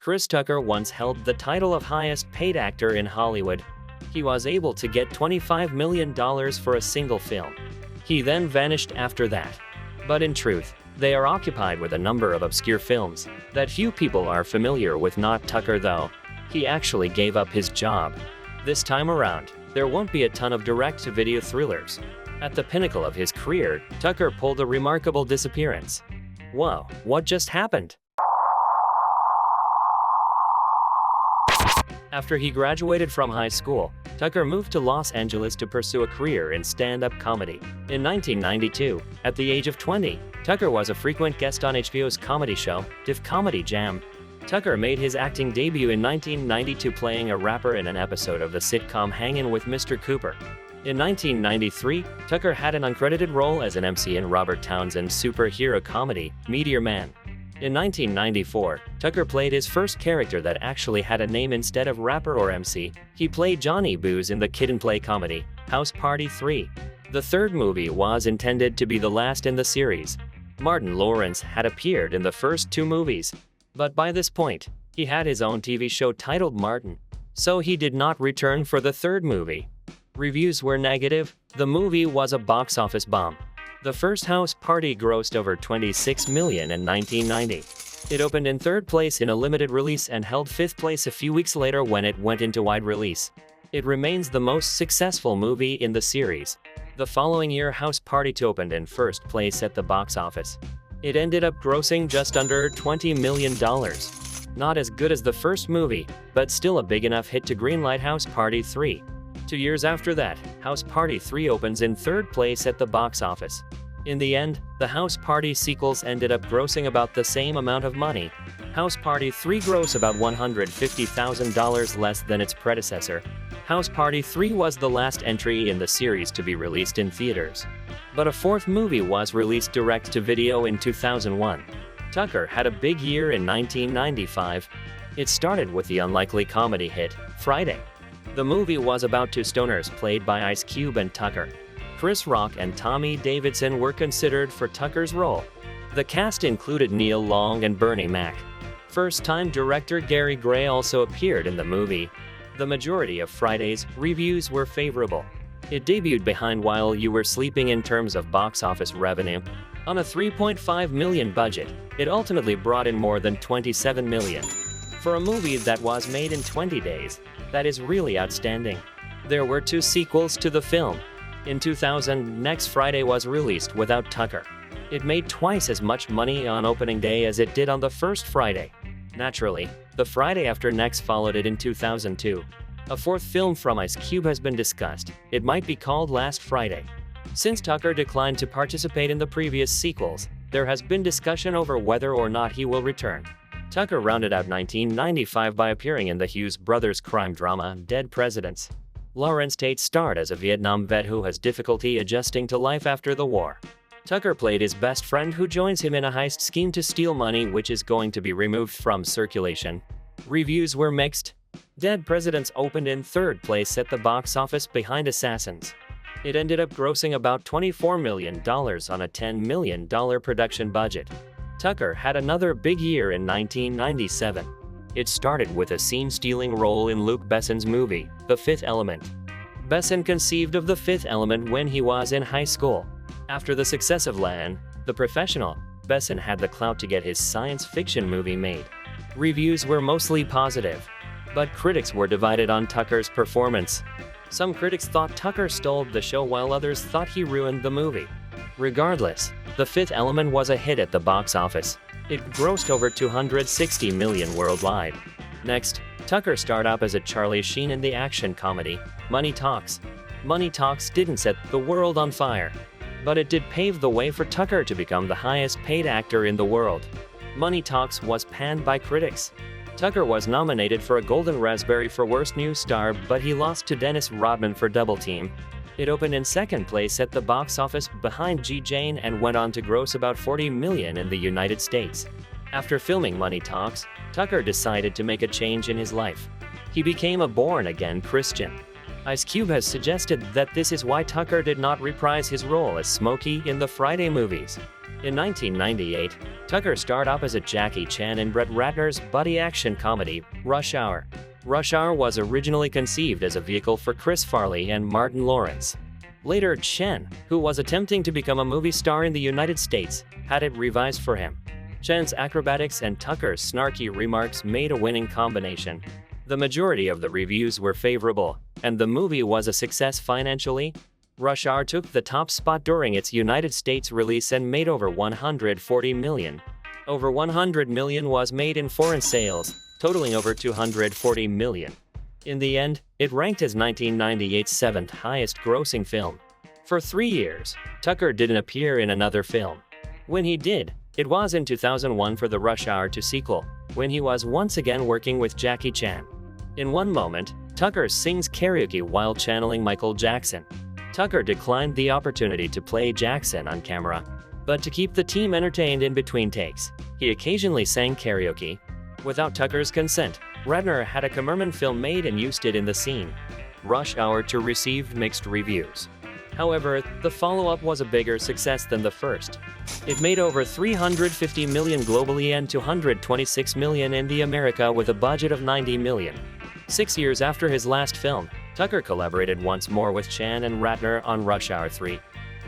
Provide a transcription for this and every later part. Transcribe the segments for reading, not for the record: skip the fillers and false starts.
Chris Tucker once held the title of highest paid actor in Hollywood. He was able to get $25 million for a single film. He then vanished after that. But in truth, they are occupied with a number of obscure films that few people are familiar with. Not Tucker though. He actually gave up his job. This time around, there won't be a ton of direct-to-video thrillers. At the pinnacle of his career, Tucker pulled a remarkable disappearance. Whoa, what just happened? After he graduated from high school, Tucker moved to Los Angeles to pursue a career in stand-up comedy. In 1992, at the age of 20, Tucker was a frequent guest on HBO's comedy show, Def Comedy Jam. Tucker made his acting debut in 1992 playing a rapper in an episode of the sitcom Hangin' with Mr. Cooper. In 1993, Tucker had an uncredited role as an MC in Robert Townsend's superhero comedy, Meteor Man. In 1994, Tucker played his first character that actually had a name instead of rapper or MC. He played Johnny Booze in the Kid and Play comedy, House Party 3. The third movie was intended to be the last in the series. Martin Lawrence had appeared in the first two movies, but by this point, he had his own TV show titled Martin, so he did not return for the third movie. Reviews were negative. The movie was a box office bomb. The first House Party grossed over $26 million in 1990. It opened in third place in a limited release and held fifth place a few weeks later when it went into wide release. It remains the most successful movie in the series. The following year, House Party 2 opened in first place at the box office. It ended up grossing just under $20 million. Not as good as the first movie, but still a big enough hit to greenlight House Party 3. 2 years after that, House Party 3 opens in third place at the box office. In the end, the House Party sequels ended up grossing about the same amount of money. House Party 3 grossed about $150,000 less than its predecessor. House Party 3 was the last entry in the series to be released in theaters. But a fourth movie was released direct-to-video in 2001. Tucker had a big year in 1995. It started with the unlikely comedy hit, Friday. The movie was about two stoners played by Ice Cube and Tucker. Chris Rock and Tommy Davidson were considered for Tucker's role. The cast included Neil Long and Bernie Mac. First-time director Gary Gray also appeared in the movie. The majority of Friday's reviews were favorable. It debuted behind While You Were Sleeping in terms of box office revenue. On a $3.5 million budget, it ultimately brought in more than $27 million. For a movie that was made in 20 days, that is really outstanding. There were two sequels to the film. In 2000, Next Friday was released without Tucker. It made twice as much money on opening day as it did on the first Friday. Naturally, the Friday after Next followed it in 2002. A fourth film from Ice Cube has been discussed. It might be called Last Friday. Since Tucker declined to participate in the previous sequels, there has been discussion over whether or not he will return. Tucker rounded out 1995 by appearing in the Hughes brothers crime drama, Dead Presidents. Lawrence Tate starred as a Vietnam vet who has difficulty adjusting to life after the war. Tucker played his best friend who joins him in a heist scheme to steal money which is going to be removed from circulation. Reviews were mixed. Dead Presidents opened in third place at the box office behind Assassins. It ended up grossing about $24 million on a $10 million production budget. Tucker had another big year in 1997. It started with a scene-stealing role in Luc Besson's movie, The Fifth Element. Besson conceived of The Fifth Element when he was in high school. After the success of Lan, The Professional, Besson had the clout to get his science fiction movie made. Reviews were mostly positive, but critics were divided on Tucker's performance. Some critics thought Tucker stole the show while others thought he ruined the movie. Regardless, The Fifth Element was a hit at the box office. It grossed over $260 million worldwide. Next, Tucker starred up as a Charlie Sheen in the action comedy, Money Talks. Money Talks didn't set the world on fire, but it did pave the way for Tucker to become the highest paid actor in the world. Money Talks was panned by critics. Tucker was nominated for a Golden Raspberry for Worst New Star, but he lost to Dennis Rodman for Double Team. It opened in second place at the box office behind G. Jane and went on to gross about $40 million in the United States. After filming Money Talks, Tucker decided to make a change in his life. He became a born-again Christian. Ice Cube has suggested that this is why Tucker did not reprise his role as Smokey in the Friday movies. In 1998, Tucker starred opposite Jackie Chan in Brett Ratner's buddy action comedy, Rush Hour. Rush Hour was originally conceived as a vehicle for Chris Farley and Martin Lawrence. Later, Chan, who was attempting to become a movie star in the United States, had it revised for him. Chan's acrobatics and Tucker's snarky remarks made a winning combination. The majority of the reviews were favorable, and the movie was a success financially. Rush Hour took the top spot during its United States release and made over $140 million. Over $100 million was made in foreign sales, totaling over $240 million. In the end, it ranked as 1998's seventh highest grossing film. For 3 years, Tucker didn't appear in another film. When he did, it was in 2001 for the Rush Hour 2 sequel, when he was once again working with Jackie Chan. In one moment, Tucker sings karaoke while channeling Michael Jackson. Tucker declined the opportunity to play Jackson on camera, but to keep the team entertained in between takes, he occasionally sang karaoke. Without Tucker's consent, Ratner had a Kummerman film made and used it in the scene. Rush Hour 2 received mixed reviews. However, the follow-up was a bigger success than the first. It made over $350 million globally and $226 million in the America with a budget of $90 million. 6 years after his last film, Tucker collaborated once more with Chan and Ratner on Rush Hour 3.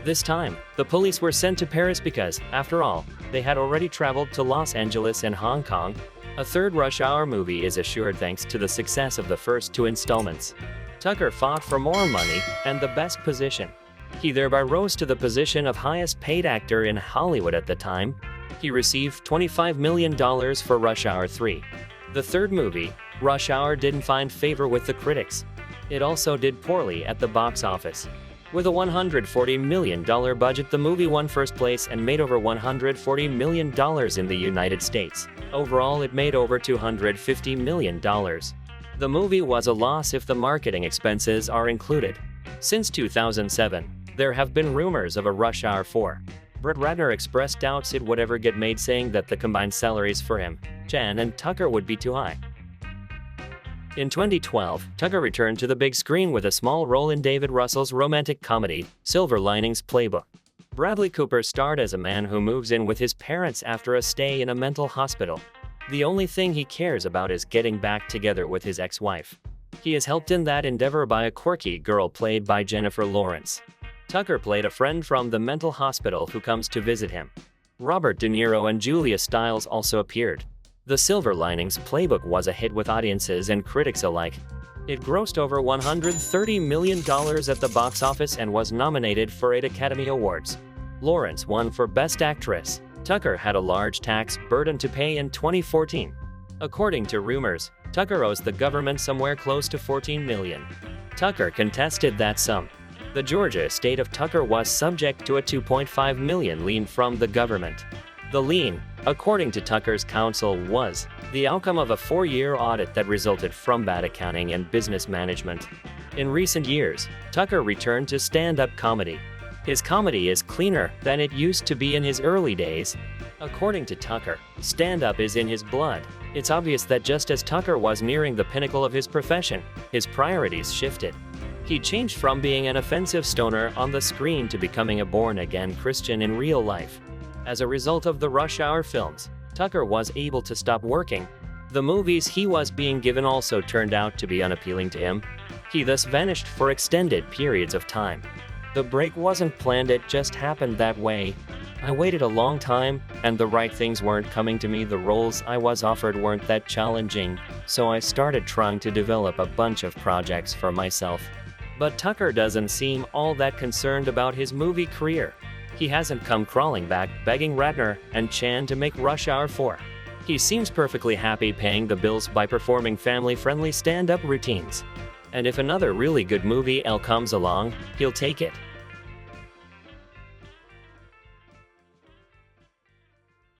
This time, the police were sent to Paris because, after all, they had already traveled to Los Angeles and Hong Kong. A third Rush Hour movie is assured thanks to the success of the first 2 installments. Tucker fought for more money and the best position. He thereby rose to the position of highest paid actor in Hollywood at the time. He received $25 million for Rush Hour 3. The third movie, Rush Hour, didn't find favor with the critics. It also did poorly at the box office. With a $140 million budget, the movie won first place and made over $140 million in the United States. Overall, it made over $250 million. The movie was a loss if the marketing expenses are included. Since 2007, there have been rumors of a Rush Hour 4. Brett Ratner expressed doubts it would ever get made, saying that the combined salaries for him, Chan, and Tucker would be too high. In 2012, Tucker returned to the big screen with a small role in David Russell's romantic comedy, Silver Linings Playbook. Bradley Cooper starred as a man who moves in with his parents after a stay in a mental hospital. The only thing he cares about is getting back together with his ex-wife. He is helped in that endeavor by a quirky girl played by Jennifer Lawrence. Tucker played a friend from the mental hospital who comes to visit him. Robert De Niro and Julia Stiles also appeared. The Silver Linings Playbook was a hit with audiences and critics alike. It grossed over $130 million at the box office and was nominated for 8 Academy Awards. Lawrence won for Best Actress. Tucker had a large tax burden to pay in 2014. According to rumors, Tucker owes the government somewhere close to $14 million. Tucker contested that sum. The Georgia estate of Tucker was subject to a $2.5 million lien from the government. The lien, according to Tucker's counsel, was the outcome of a 4-year audit that resulted from bad accounting and business management. In recent years, Tucker returned to stand-up comedy. His comedy is cleaner than it used to be in his early days. According to Tucker, stand-up is in his blood. It's obvious that just as Tucker was nearing the pinnacle of his profession, his priorities shifted. He changed from being an offensive stoner on the screen to becoming a born-again Christian in real life. As a result of the Rush Hour films, Tucker was able to stop working. The movies he was being given also turned out to be unappealing to him. He thus vanished for extended periods of time. The break wasn't planned, it just happened that way. I waited a long time, and the right things weren't coming to me. The roles I was offered weren't that challenging, so I started trying to develop a bunch of projects for myself. But Tucker doesn't seem all that concerned about his movie career. He hasn't come crawling back begging Ratner and Chan to make Rush Hour 4. He seems perfectly happy paying the bills by performing family-friendly stand-up routines. And if another really good movie comes along, he'll take it.